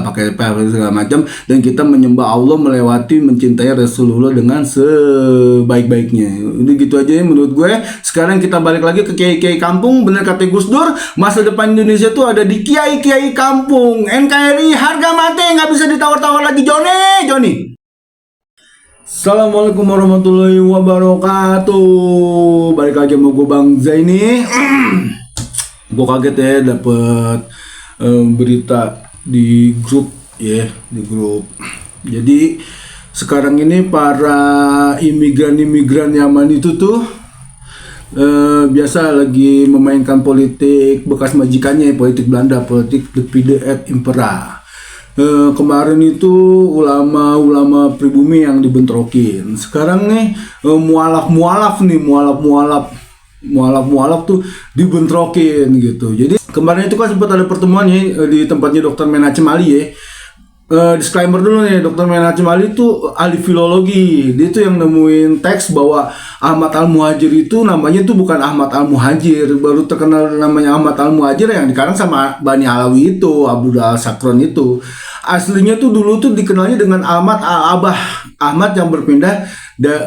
pakai segala macam, dan kita menyembah Allah melewati mencintai Rasulullah dengan sebaik-baiknya. Udah gitu aja ya menurut gue. Sekarang kita balik lagi ke kiai-kiai kampung. Bener kata Gus Dur, masa depan Indonesia tuh ada di kiai-kiai kampung. NKRI harga mati, nggak bisa ditawar-tawar lagi. Joni. Assalamualaikum warahmatullahi wabarakatuh. Balik lagi sama gue Bang Zaini. Gue kaget ya dapet berita di grup ya, di grup. Jadi sekarang ini para imigran Yaman itu tuh biasa lagi memainkan politik bekas majikannya, politik Belanda, politik de Pide et Impera. Kemarin itu ulama pribumi yang dibentrokin. Sekarang nih mualaf tuh dibentrokin gitu. Jadi kemarin itu kan sempat ada pertemuan ya di tempatnya Dr. Menachem Ali ya. Disclaimer dulu nih, Dr. Menachem Ali itu ahli filologi. Dia tuh yang nemuin teks bahwa Ahmad Al-Muhajir itu namanya tuh bukan Ahmad Al-Muhajir. Baru terkenal namanya Ahmad Al-Muhajir yang dikarang sama Bani Alawi itu, Abdullah Al-Sakron itu. Aslinya tuh dulu tuh dikenalnya dengan Ahmad Al-Abah. Ahmad yang berpindah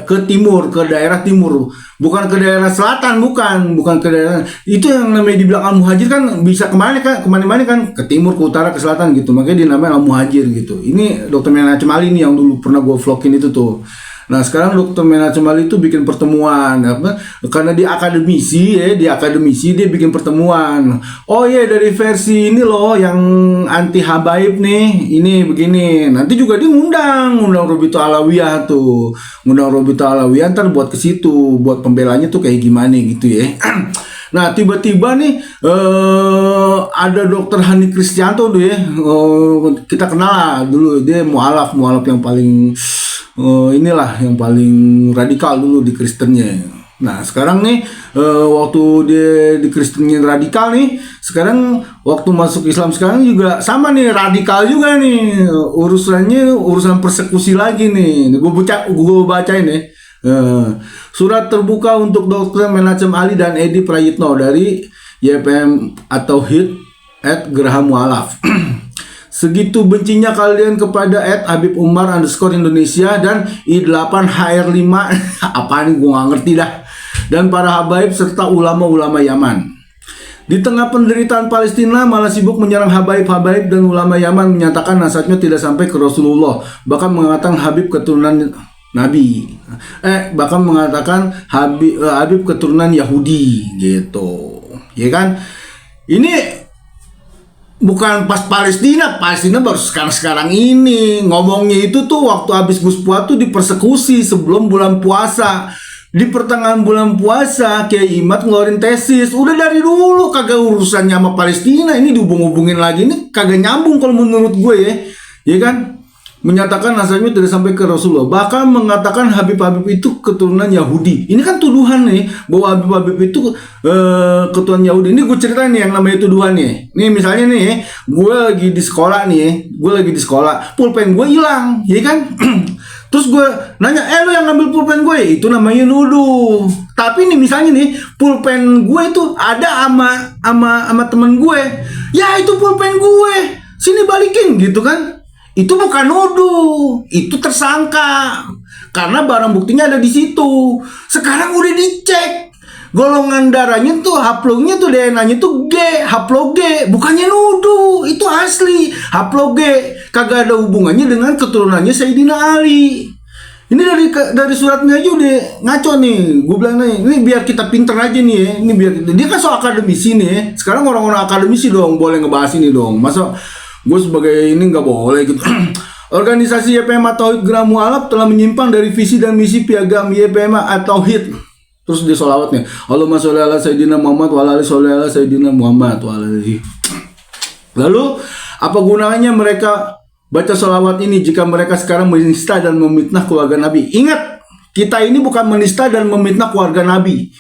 ke timur, ke daerah timur, bukan ke daerah selatan, bukan ke daerah itu yang namanya dibilang Al-Muhajir kan bisa kemana-mana kan, ke timur, ke utara, ke selatan gitu, makanya dinamain Al-Muhajir gitu. Ini Dr. Menachem Ali ini yang dulu pernah gue vlogin itu tuh. Nah sekarang Dr. Menachem Ali itu bikin pertemuan karena dia akademisi dia bikin pertemuan. Oh iya, dari versi ini loh yang anti habaib nih, ini begini. Nanti juga dia ngundang Robito Alawiyah tuh, ntar buat ke situ, buat pembelanya tuh kayak gimana gitu ya. Nah tiba-tiba nih ada Dr. Hani Kristianto tuh ya, kita kenal lah dulu, dia mualaf yang paling inilah yang paling radikal dulu di Kristennya. Nah sekarang nih waktu dia di Kristennya radikal nih, sekarang waktu masuk Islam sekarang juga sama nih, radikal juga nih, urusan persekusi lagi nih. Gue bacain nih. Surat terbuka untuk Dr. Menachem Ali dan Edi Prayitno dari YPM atau HIT @Geraham Mualaf. Segitu bencinya kalian kepada @Habib Umar _Indonesia dan I8HR5 apaan gue gak ngerti dah, dan para habaib serta ulama-ulama Yaman. Di tengah penderitaan Palestina malah sibuk menyerang habaib dan ulama Yaman, menyatakan nasabnya tidak sampai ke Rasulullah, bahkan mengatakan Habib keturunan Nabi, bahkan mengatakan Habib keturunan Yahudi gitu, ya kan? Ini bukan pas Palestina baru sekarang ini ngomongnya. Itu tuh waktu habis Gus Fuad tuh dipersekusi sebelum bulan puasa. Di pertengahan bulan puasa Kiai Imad ngeluarin tesis. Udah dari dulu kagak urusannya sama Palestina, ini dihubung-hubungin lagi, ini kagak nyambung kalau menurut gue ya kan? Menyatakan nasabnya tidak sampai ke Rasulullah, bahkan mengatakan Habib itu keturunan Yahudi. Ini kan tuduhan nih bahwa Habib itu keturunan Yahudi. Ini gue ceritain nih yang namanya tuduhan nih. Nih misalnya nih, gue lagi di sekolah, pulpen gue hilang, ya kan? Terus gue nanya, lo yang ngambil pulpen gue? Itu namanya nuduh. Tapi nih misalnya nih, pulpen gue itu ada sama temen gue. Ya itu pulpen gue, sini balikin gitu kan? Itu bukan nuduh, itu tersangka karena barang buktinya ada di situ. Sekarang udah dicek golongan darahnya tuh, haplognya tuh, DNA-nya tuh G, haplo G, bukannya nuduh, itu asli haplo G, kagak ada hubungannya dengan keturunannya Sayyidina Ali. Ini dari suratnya aja udah ngaco nih. Gue bilang nih, ini biar kita pinter aja nih ya. Ini biar dia kan soal akademisi nih ya. Sekarang orang-orang akademisi dong boleh ngebahas ini dong. Masa gue sebagai ini nggak boleh gitu. Organisasi YPM atau Geraham Mualaf telah menyimpang dari visi dan misi piagam YPM atau HIT. Terus di sholawatnya, Allahumma sholli ala Sayyidina Muhammad wa ala sholli ala Sayyidina Muhammad wa ala alihi. Lalu apa gunanya mereka baca sholawat ini jika mereka sekarang menista dan memitnah keluarga Nabi? Ingat, kita ini bukan menista dan memitnah keluarga Nabi.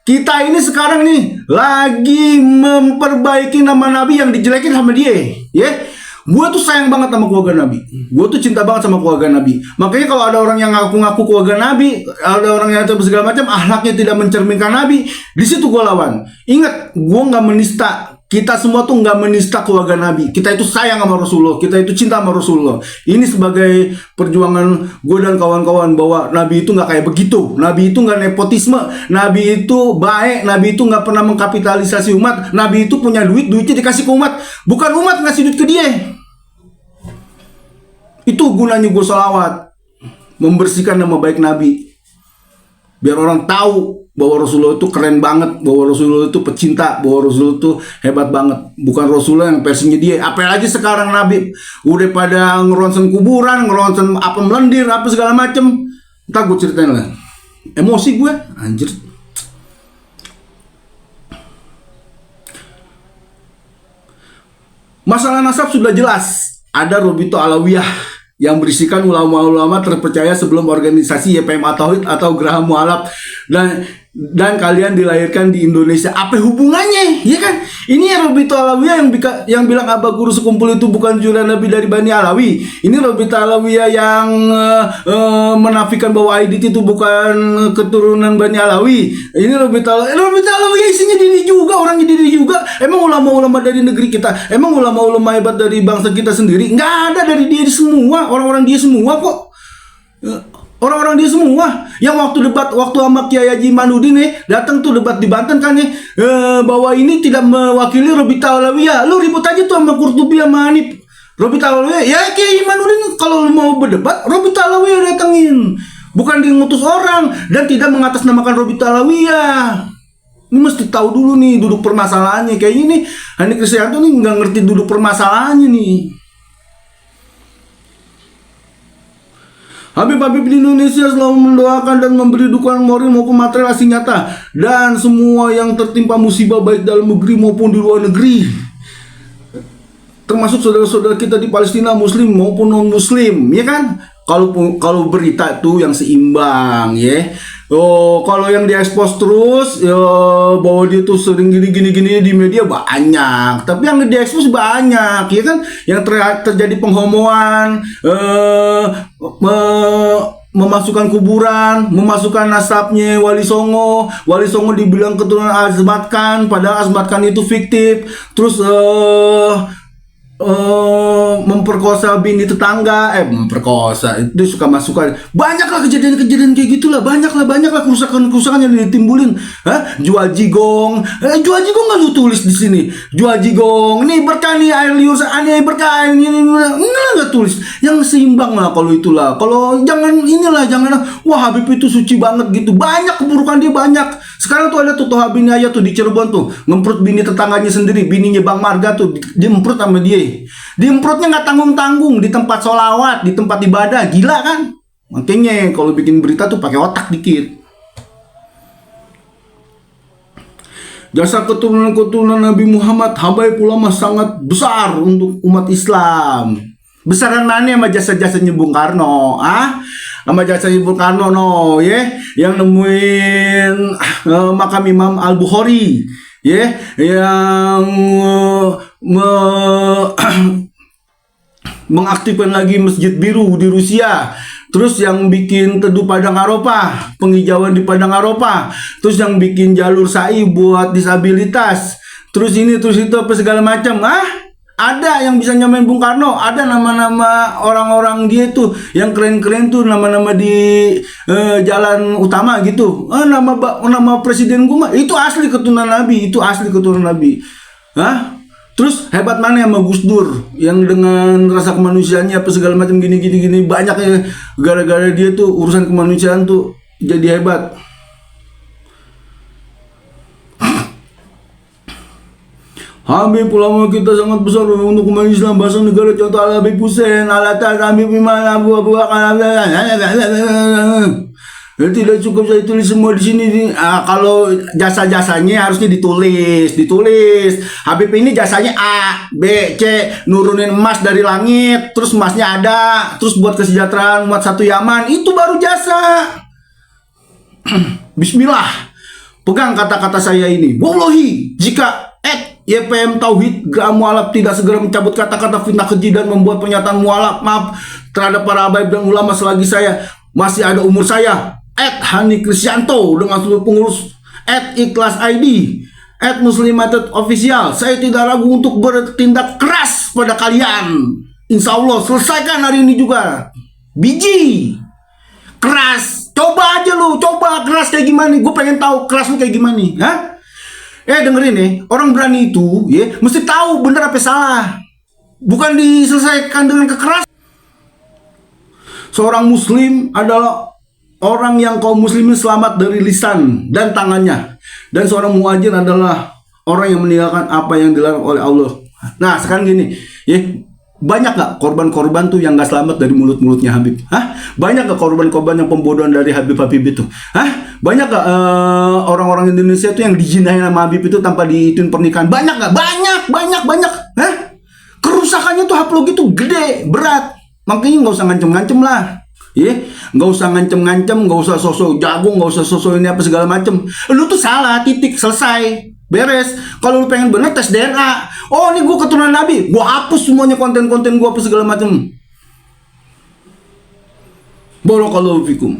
Kita ini sekarang nih lagi memperbaiki nama Nabi yang dijelekin sama dia, ya. Gue tuh sayang banget sama keluarga Nabi. Gue tuh cinta banget sama keluarga Nabi. Makanya kalau ada orang yang ngaku-ngaku keluarga Nabi, ada orang yang segala macam, akhlaknya tidak mencerminkan Nabi, di situ gue lawan. Ingat, gue nggak menista kita semua tuh nggak menista keluarga Nabi. Kita itu sayang sama Rasulullah, kita itu cinta sama Rasulullah. Ini sebagai perjuangan gue dan kawan-kawan bahwa Nabi itu nggak kayak begitu. Nabi itu nggak nepotisme. Nabi itu baik. Nabi itu nggak pernah mengkapitalisasi umat. Nabi itu punya duit, duitnya dikasih ke umat. Bukan umat ngasih duit ke dia. Itu gunanya gue sholawat, membersihkan nama baik Nabi, biar orang tahu bahwa Rasulullah itu keren banget, bahwa Rasulullah itu pecinta, bahwa Rasulullah itu hebat banget. Bukan Rasulullah yang versinya dia. Apalagi sekarang Nabi udah pada ngeronsen kuburan, ngeronsen apa melendir, apa segala macem. Ntar gue ceritain lah. Emosi gue, anjir. Masalah nasab sudah jelas. Ada Robito Alawiyah yang berisikan ulama-ulama terpercaya sebelum organisasi YPM Tauhid atau Geraha Mualaf dan kalian dilahirkan di Indonesia. Apa hubungannya? Ya kan? Ini ya Robito Alawiyah yang bilang Abah Guru Sekumpul itu bukan jurnal Nabi dari Bani Alawi. Ini Robito Alawiyah yang menafikan bahwa Aidit itu bukan keturunan Bani Alawi. Ini Robito Alawiyah isinya diri juga, orangnya diri juga. Emang ulama-ulama dari negeri kita, emang ulama-ulama hebat dari bangsa kita sendiri? Nggak ada dari dia semua, orang-orang dia semua kok. Orang-orang dia semua yang waktu sama Kiai Haji Manudin datang tuh debat di Banten kan bahwa ini tidak mewakili Robito Alawiyah. Lu ribut aja tuh sama Qurtubi sama Hanif. Robito Alawiyah, ya Kiai Manudin kalau lu mau berdebat Robito Alawiyah datangin, bukan dia ngutus orang dan tidak mengatasnamakan Robito Alawiyah. Ini mesti tahu dulu nih duduk permasalahannya. Kayaknya nih Hani Kristianto nih nggak ngerti duduk permasalahannya nih. Habib-habib di Indonesia selalu mendoakan dan memberi dukungan moral maupun material asing nyata dan semua yang tertimpa musibah baik dalam negeri maupun di luar negeri, termasuk saudara-saudara kita di Palestina, Muslim maupun non Muslim, ya kan? Kalau berita tuh yang seimbang, ya. Oh, kalau yang diekspos terus ya, bahwa dia tuh sering gini di media banyak, tapi yang diekspos banyak, ya kan? Yang terjadi penghomoan, memasukkan kuburan, memasukkan nasabnya Wali Songo dibilang keturunan Azmat Khan, padahal Azmat Khan itu fiktif. Terus memperkosa bini tetangga, memperkosa, itu suka masukkan. Banyaklah kejadian-kejadian kayak gitulah, banyaklah kerusakan yang ditimbulin. Jual jigong nggak lu tulis di sini. Jual jigong, nih berkah nih air liur, aneh berkah ini nggak tulis. Yang seimbang lah kalau itulah. Kalau jangan wah Habib itu suci banget gitu. Banyak keburukan dia banyak. Sekarang tuh ada tuh Habib Ayat tuh di Cirebon tuh ngemprut bini tetangganya sendiri, bininya Bang Marga tuh diemprut sama dia. Diemprutnya nggak tanggung-tanggung di tempat sholawat, di tempat ibadah, gila kan? Makanya kalau bikin berita tuh pakai otak dikit. Jasa keturunan Nabi Muhammad habaib ulama sangat besar untuk umat Islam. Besaran mana sama jasa-jasanya Bung Karno? Sama jasanya Bung Karno yang nemuin makam Imam Al-Bukhari, yang mengaktifkan lagi Masjid Biru di Rusia, terus yang bikin teduh Padang Arafah, penghijauan di Padang Arafah, terus yang bikin jalur sa'i buat disabilitas, terus ini terus itu apa segala macam. Ada yang bisa nyamain Bung Karno, ada nama-nama orang-orang dia tuh yang keren-keren tuh, nama-nama di jalan utama gitu. Nama presiden gue mah itu asli keturunan Nabi, Terus hebat mana sama Gus Dur yang dengan rasa kemanusiaannya apa segala macam gini banyak ya, gara-gara dia tuh urusan kemanusiaan tuh jadi hebat. Habib ulama kita sangat besar untuk umat Islam, bahasa negara contoh Al Habib Hussein, Al-Atas, Habib Iman, Abu Bakar. Tidak cukup saya tulis semua di sini. Kalau jasa-jasanya harusnya ditulis. Habib ini jasanya A, B, C, nurunin emas dari langit, terus emasnya ada, terus buat kesejahteraan umat satu Yaman, itu baru jasa. Bismillah, pegang kata-kata saya ini. Wallahi, jika YPM Tauhid Geraha Mualaf tidak segera mencabut kata-kata fitnah keji dan membuat pernyataan mualaf maaf terhadap para habaib dan ulama selagi saya masih ada umur saya, Hani Kristianto dengan seluruh pengurus @ikhlas ID @muslimated official, saya tidak ragu untuk bertindak keras pada kalian. Insya Allah selesaikan hari ini juga. Biji keras, coba aja lu, coba keras kayak gimana. Gue pengen tahu keras lu kayak gimana, hah? Dengerin nih, orang berani itu ya mesti tahu bener apa salah, bukan diselesaikan dengan kekerasan. Seorang muslim adalah orang yang kaum muslimin selamat dari lisan dan tangannya. Dan seorang muhajir adalah orang yang meninggalkan apa yang dilarang oleh Allah. Nah sekarang gini ya, banyak gak korban-korban tuh yang gak selamat dari mulut-mulutnya Habib? Hah? Banyak gak korban-korban yang pembodohan dari Habib itu? Hah? Banyak gak orang-orang Indonesia tuh yang dijinahin sama Habib itu tanpa diituin pernikahan? Banyak gak? Banyak. Hah? Kerusakannya tuh haplog itu gede, berat. Makanya gak usah ngancem-ngancem lah. Gak usah ngancem-ngancem, gak usah sosok jagung, gak usah sosok ini apa segala macem. Lu tuh salah, titik, selesai, beres. Kalau lu pengen bener tes DNA. Oh ini gue keturunan Nabi, gue hapus semuanya konten-konten gue apa segala macem. Barakallahu fikum.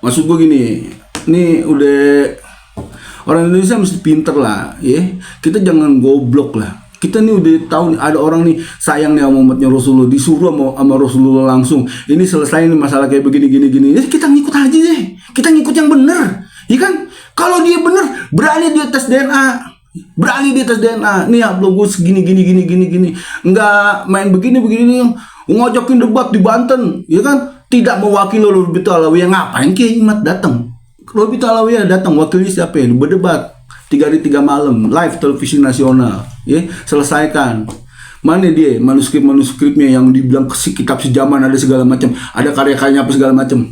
Maksud gue gini, ini udah orang Indonesia mesti pinter lah, ya. Kita jangan goblok lah. Kita nih udah tahu nih ada orang nih sayang nih sama umatnya Rasulullah, disuruh sama Rasulullah langsung. Ini selesai nih masalah kayak begini. Ya, kita ngikut aja deh. Kita ngikut yang bener, ya kan? Kalau dia bener, berani dia tes DNA. Nih upload gue segini gini. Enggak main begini ngajakin debat di Banten, ya kan? Tidak mewakili Robi Alawiyah. Ngapain Kiai Imad datang? Robi Alawiyah datang, wakilnya siapa ya? Berdebat 3 hari 3 malam live televisi nasional, ya. Selesaikan. Mana dia manuskripnya yang dibilang kitab sejaman, ada segala macam, ada karya-karyanya apa segala macam.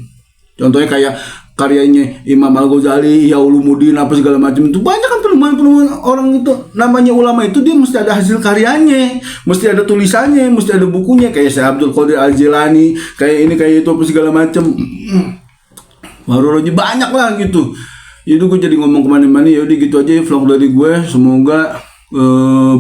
Contohnya kayak karyanya Imam Al-Ghazali, Ihya Ulumuddin apa segala macam, itu banyak kan penemuan orang itu. Namanya ulama itu dia mesti ada hasil karyanya, mesti ada tulisannya, mesti ada bukunya. Kayak Syekh Abdul Qadir Al-Jilani, kayak ini kayak itu apa segala macam. Baru aja banyak lah gitu. Itu gue jadi ngomong kemana-mana. Ya udah gitu aja ya vlog dari gue. Semoga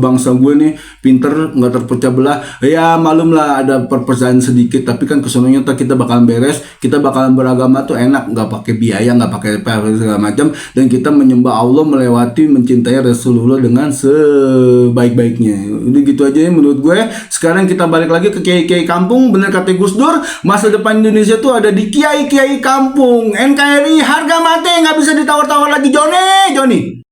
bangsa gue nih pinter, nggak terpecah belah. Ya malum lah ada perpecahan sedikit, tapi kan kesononya kita bakalan beres. Kita bakalan beragama tuh enak, nggak pakai biaya, nggak pakai segala macam, dan kita menyembah Allah, melewati mencintai Rasulullah dengan sebaik-baiknya. Udah gitu aja ya menurut gue. Sekarang kita balik lagi ke kiai-kiai kampung. Bener kata Gus Dur, masa depan Indonesia tuh ada di kiai-kiai kampung. NKRI harga mati, nggak bisa ditawar-tawar lagi. Joni